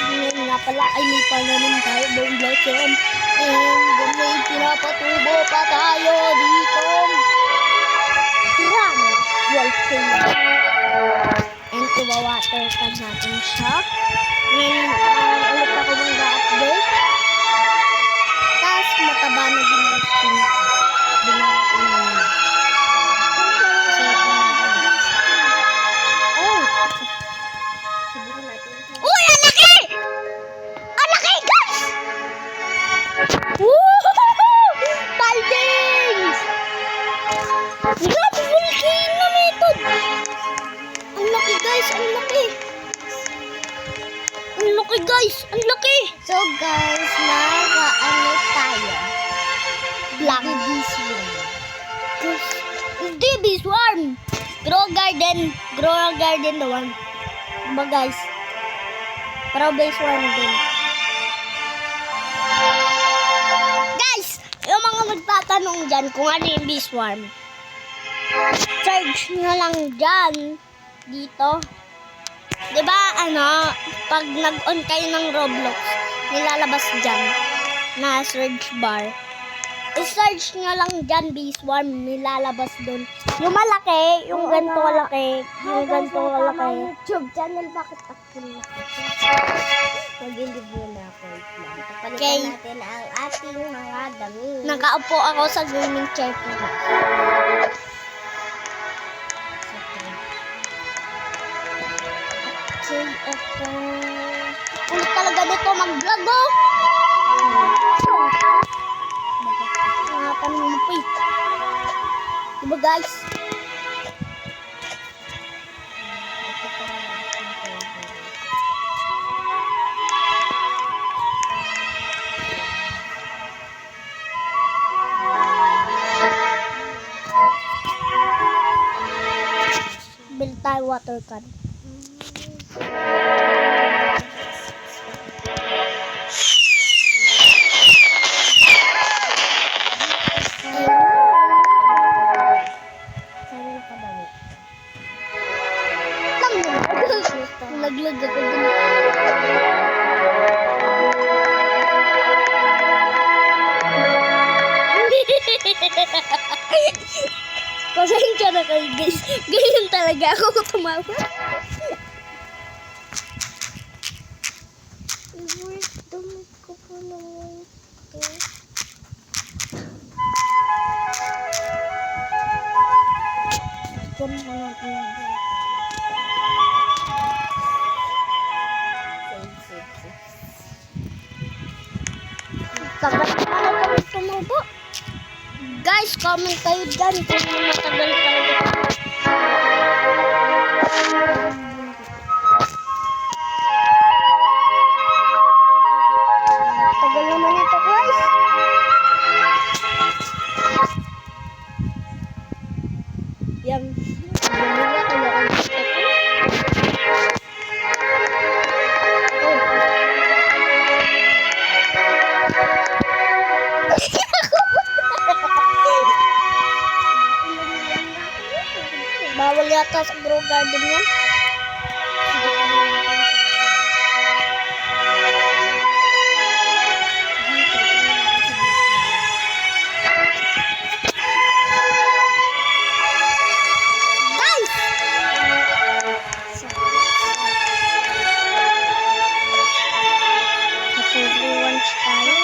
Ngayon nga pala ay may pananim tayo buong blossom. And may pinapatubo pa tayo dito. Ram! Wallpaper. And iwawater ka natin siya. Ngayon ulit ako mag-update. Tapos mataba na din ang skin. Binagin na yun. Uy! Ang laki! Ang laki, guys! Woohoo! Paldings! Grabe, volcano method! Ang laki, guys! Ang laki! Ang laki, guys! Ang laki! So, guys, nag-ano tayo? Black beesworm. Hindi, beesworm! Grow garden the one. Diba, guys? Pero beesworm din. Guys! Yung mga magtatanong dyan kung ano yung beesworm, search nyo lang dyan. Dito. Diba, pag nag-on kayo ng Roblox, nilalabas dyan na search bar. I-search nyo lang dyan, beesworm, nilalabas dun. Yung malaki, yung ganito kalaki, yung ganito kalaki. YouTube channel, bakit ako na? Mag-ilib muna ako. Okay. Papalitan natin ang ating mga damit. Nakaupo ako sa gaming chair ko. Okay, ito. Ulit talaga dito mag-vlog, oh! Mga tanong mo, eh. Diba, guys? Bil tayo water can. Naglag ako dun. Pasensya na kayo, guys. Ganyan talaga ako tumawa. Damit ko po naman ito. Diyan mo natin. Tagal na kami tumubo. Guys, comment kayo dyan kung matagal talaga. Tagal naman ito, guys. Yan. Bawal yata sa grow garden yan. Guys! Nag-lunch tayo.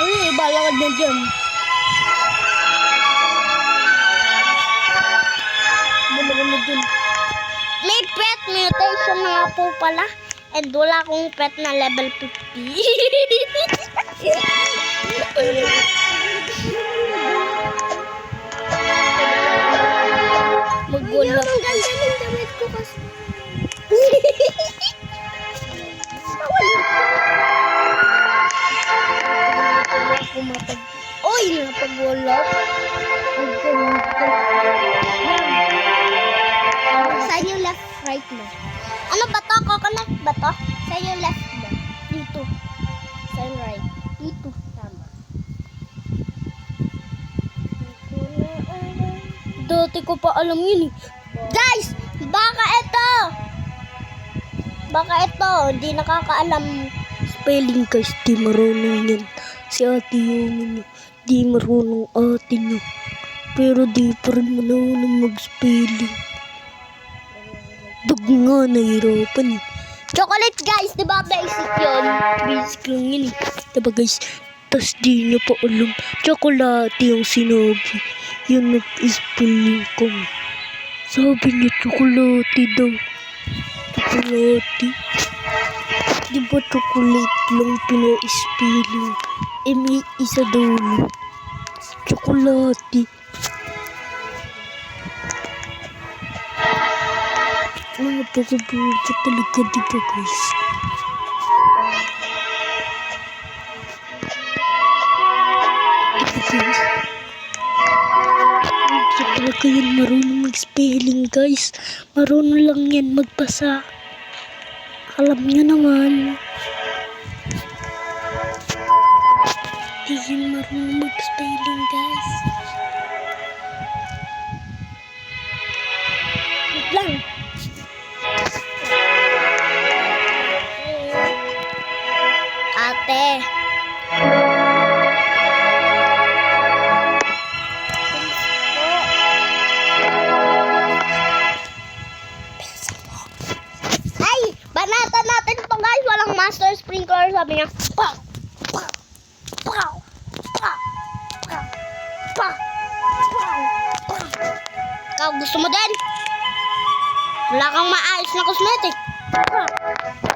Uy, balakad na dyan. May pet mutation na nga po pala. And wala akong pet na level 50. Magulo. Ang ganda ng damit ko kasi. Uy, napagulap. Ang ganda. Saan yung left, right mo? Ano ba to? Coconut ba to? Saan yung left mo? Dito. Saan right? Dito. Tama. Dati ko pa alam yun eh. Guys! Baka ito Baka ito, hindi nakakaalam. Spelling guys, di marunong yan. Si ate Yumi niyo, di marunong ate niyo. Pero di pa rin marunong mag-spelling. Bag nga, nahirapan eh. Chocolate guys, di ba basic yun? Basic lang yun eh. Diba guys, tas di niya pa alam. Tsokolate yung sinabi. Yun nag-spelling ko. Sabi niya, tsokolate daw. Tsokolate. Di ba chocolate lang pina-spelling? Eh, may isa dulo. Tsokolate. Mga pagkabuka talaga, di ba guys? Hindi talaga yan marunong mag-spelling guys. Marunong lang yan magbasa. Alam niyo naman. Hindi yan marunong mag-spelling guys. Wait lang. Ate. Ay! Banatan natin ito guys. Walang master sprinkler. Sabi niya. Pow! Pow! Pow! Pow! Pow! Pow! Pow! Ikaw gusto mo din? Wala kang maayos na cosmetic. Pow!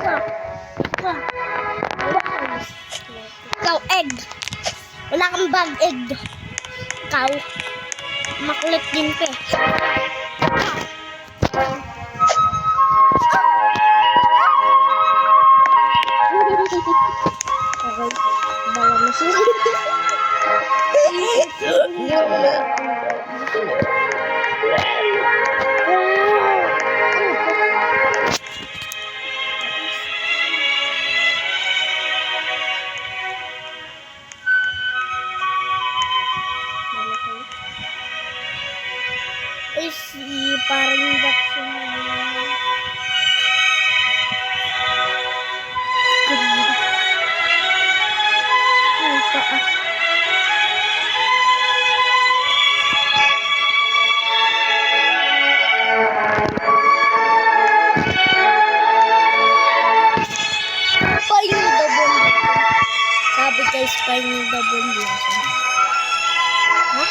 Pow! Pow! Ikaw, egg. Wala kang bag egg. Ikaw, makulit din pe. Okay, bawa na siya. Ay, parang vaccine na yun. Ganda. Ay, paa. Final double. Sabi guys, final double lesson. Ha?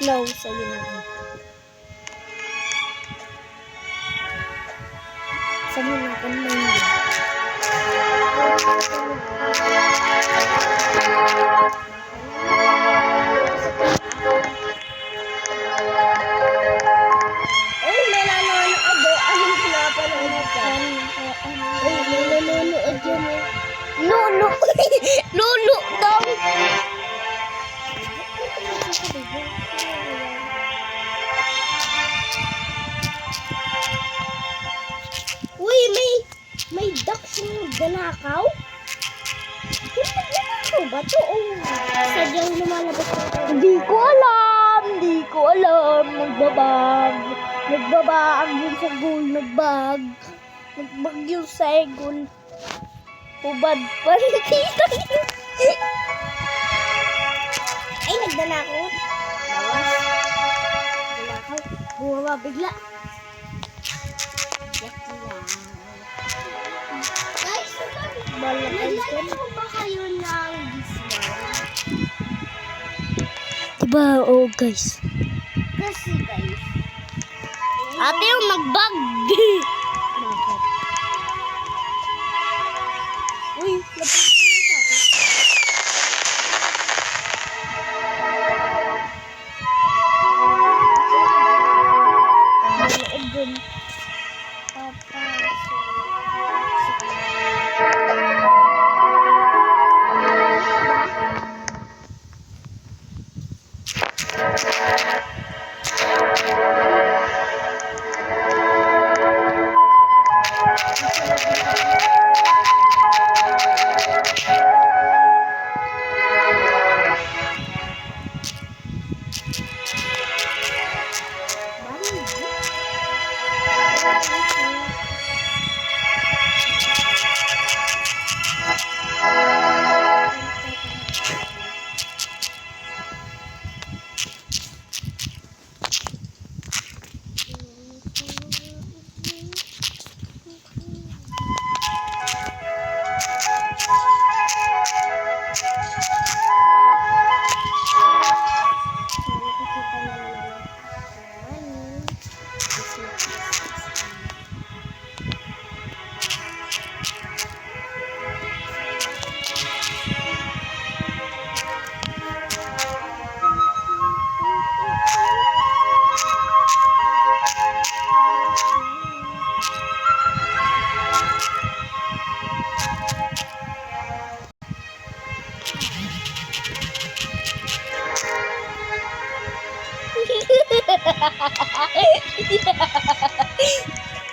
No, sa'yo na. Sa'yo na kung may ay, may nanonood o. Anong pinapanood dyan? Ay, may nanonood dyan eh. Lulu! Lulu daw! Uy, may ducks yung nagnanakaw? Yung nagnanakaw ba ito? O sadyang lumalabas na ito? Hindi ko alam! Nagbabag yun sa goal. Nagbag yun sa goal. Hubad pa rin kita niyo. Ay, nagnanakaw. Bawas. Nagnanakaw. Bumaba bigla. Guys, naglalaro ba kayo ng Disney? Diba, oh guys. Kasi guys, ate yung nagbag. Bakit? Uy, lapit ko yun sa akin. Manood dun.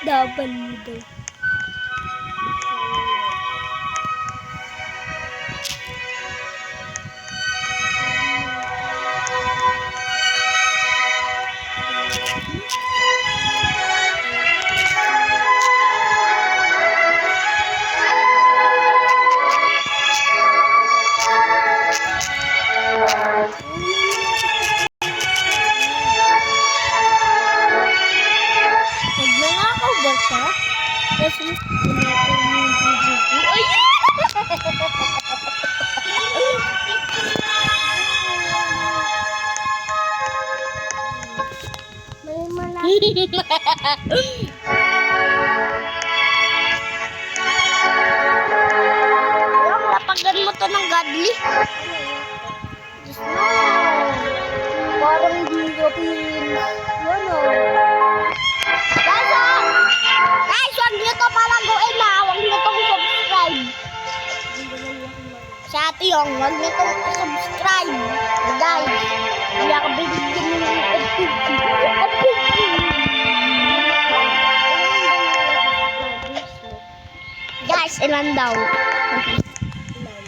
Double daw. Nagnanakaw ba siya? Kasi tinatawag yung GGG. Ay! May malaki. Alam, lapagan mo to ng godly. Just no. Parang hindi ko pin. Ano? Guys, guys, huwag nyo to palaguin na. Huwag nyo tong subscribe. Sa ate yung, huwag nyo tong subscribe. Guys, hindi ako bibigyan nyo ng Guys, ilan daw?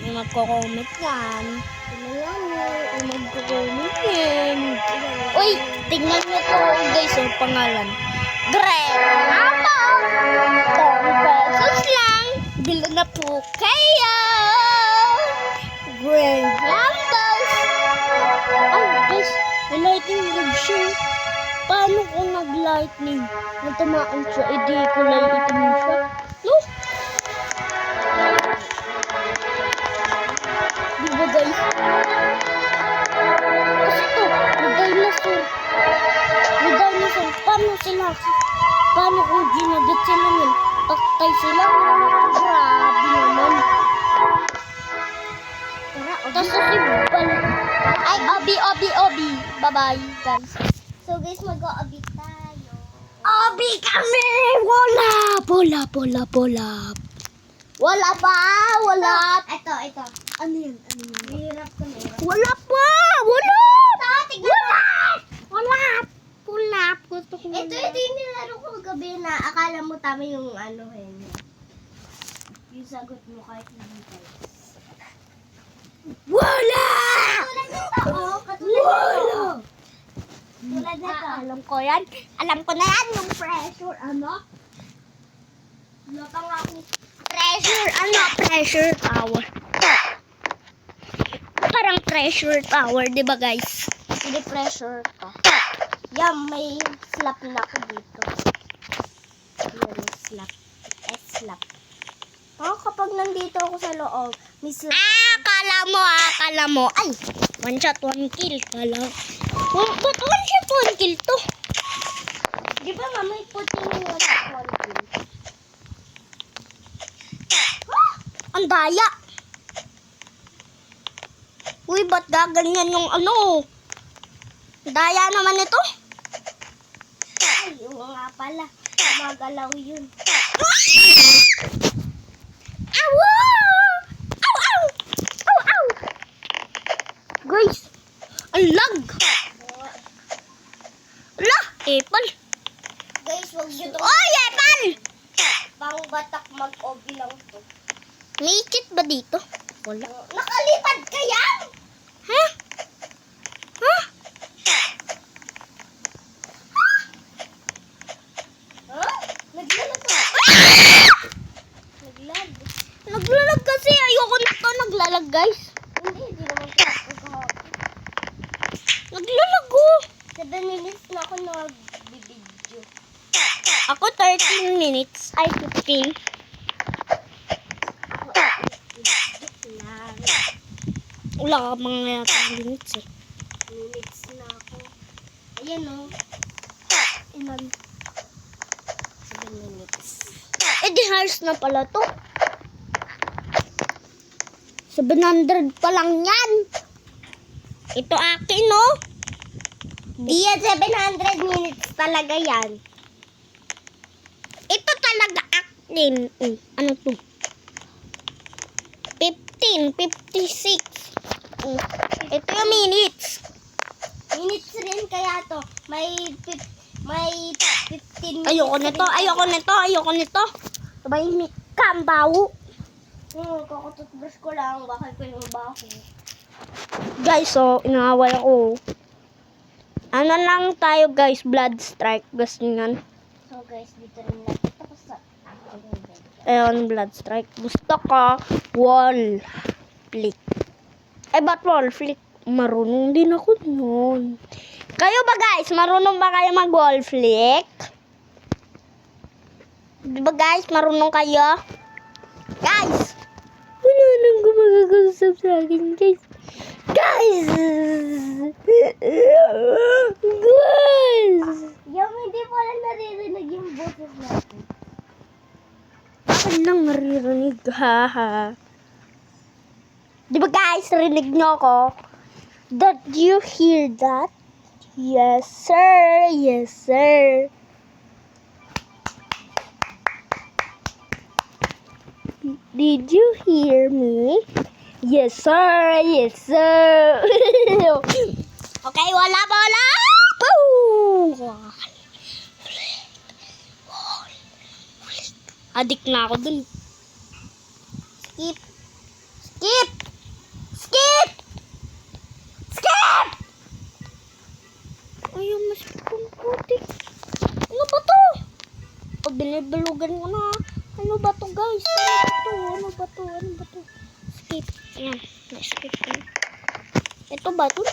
May magko-comment yan. May magko-comment yan. Uy, tingnan nyo to guys, yung pangalan. Greg! Apo! 10 pesos lang. Bilo na po kayo! Greg Rambos! Oh, guys, may lightning rod siya. Paano kung nag-lightning? Natamaan siya, edi kulay itim siya. No? Diba guys? Kasi to, may dinosaur. May dinosaur. Paano sila? Paano kung ginagat sila nun? Taktay sila? Grabe naman. Tapos si Bal. Ay, Obi. Bye-bye, guys. So guys, mag-o-obi tayo. Obi kami! Wala pa! Wala! Ito. Ano yan? Hirap ko na yun. Wala pa! Wala! Gusto ko ito yung nilaro ko gabi na akala mo tama yung ano yung sagot mo kahit hindi tayo. Wala! Wala! Tulad nito. Alam ko yan. Alam ko na yan yung pressure. Ano? Wala pa nga akong pressure tower. Parang pressure tower, di ba guys? Hindi pressure to. Yan, may slap na ako dito. Yan, slap. S-slap. Oh, kapag nandito ako sa loob, may slap. Akala mo. Ay, one shot, one kill. Ba't one shot, one kill to? Di ba nga may puting one shot, one kill? Ang daya. Uy, ba't gaganyan yung ano? Daya naman ito. Ay, yung nga pala. Magalaw yun. Aw! Guys, ang lag. Ala, Apple. Guys, wag yun. Oy, Apple! Pang batak mag-obi lang to. May ikit ba dito? Wala. Nakalipad ka yan? Ha? Naglalag ka. Naglalag kasi. Ayoko na to naglalag, guys. Hindi naman ko. Naglalag ko. 7 minutes na ako nag-video. Ako 13 minutes. Ay, 15. Wala ka mga minutes eh. Minutes na ako. Ayan o. Ilan? 7 minutes. Eh di hours na pala to. 700 pa lang yan. Ito akin no. Di yan 700 minutes talaga yan. Ito talaga akin. Ano to? 15, 56. Ito yung minutes. Minutes rin kaya to. May 15 minutes. Ayoko nito. Tumahimik ka, ang baho. Kakatutbrush ko lang, bakit pinubaho? Guys, so, inaaway ako. Ano lang tayo, guys, blood strike. Gusto nyo. So guys, dito rin natin tapos sa Ayun, blood strike. Gusto ko, wall flick. Ba't wall flick? Marunong din ako nun. Kayo ba, guys? Marunong ba kayo mag-wall flick? Di ba, guys? Marunong kayo? Guys! Wala nang gumagagusap sa akin, guys. Guys! Guys! yung hindi pala naririnig yung boses natin. Bakit lang naririnig? Haha. Di ba, guys? Rinig nyo ako? Did you hear that? Yes, sir. Yes, sir. Did you hear me? Yes, sir. Yes, sir. Okay, wala. Boo! Adik na ako dun. Skip. Skip! Skip! Skip! Ayaw mas putik. Ano ba to? Binibilugan ko na. Ano ba to, guys? Ano ba to? Skip. Ayan. Na-skip ko. Ito ba to?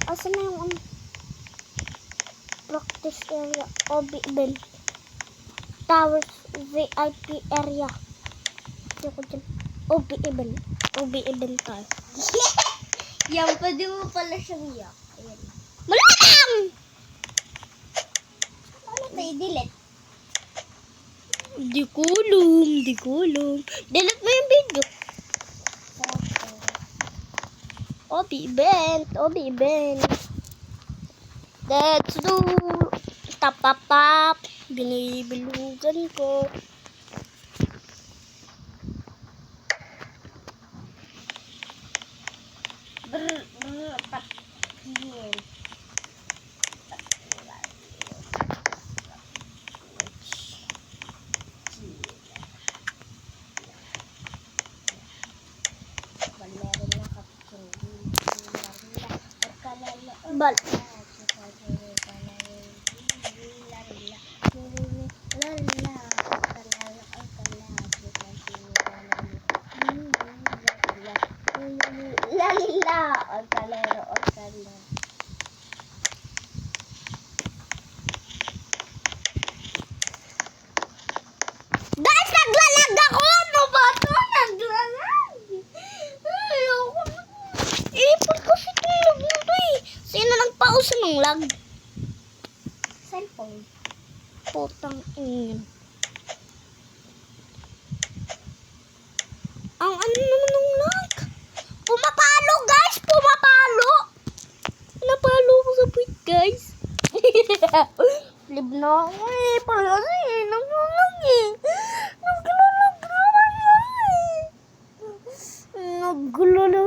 Asa na yung practice area? OB event. Towers VIP area. Hindi ko dyan. OB event. OB event tayo. Yan, pwede mo pala siyang yak. Ayan. Malamang! Ano tayo? Delete. Di ko alam. Delete mo yung video. OB event. Let's do. Tap. Binibilugan ko. Pat. Yan. Bal. Guys, naglalag ako! Ano ba ito? Naglalag! Ayoko na. Ipon kasi itong lag na ito eh. Sino nagpauso ng lag? Cellphone. Putang ina. Ang ano naman ng lag? Pumapalo, guys! Pumapalo! Napalo ko sa puwit, guys. Live na ako eh. Parang kasi naglalag eh. Naglalag naman eh. Naglalag. Ayoko na.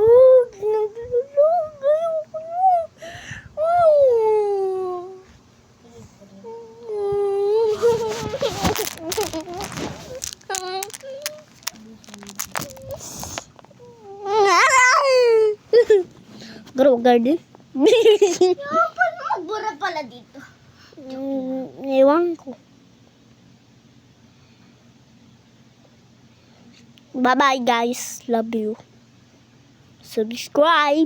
Grow garden? Paano magbura pala dito? Ewan ko. Bye-bye, guys. Love you. Subscribe.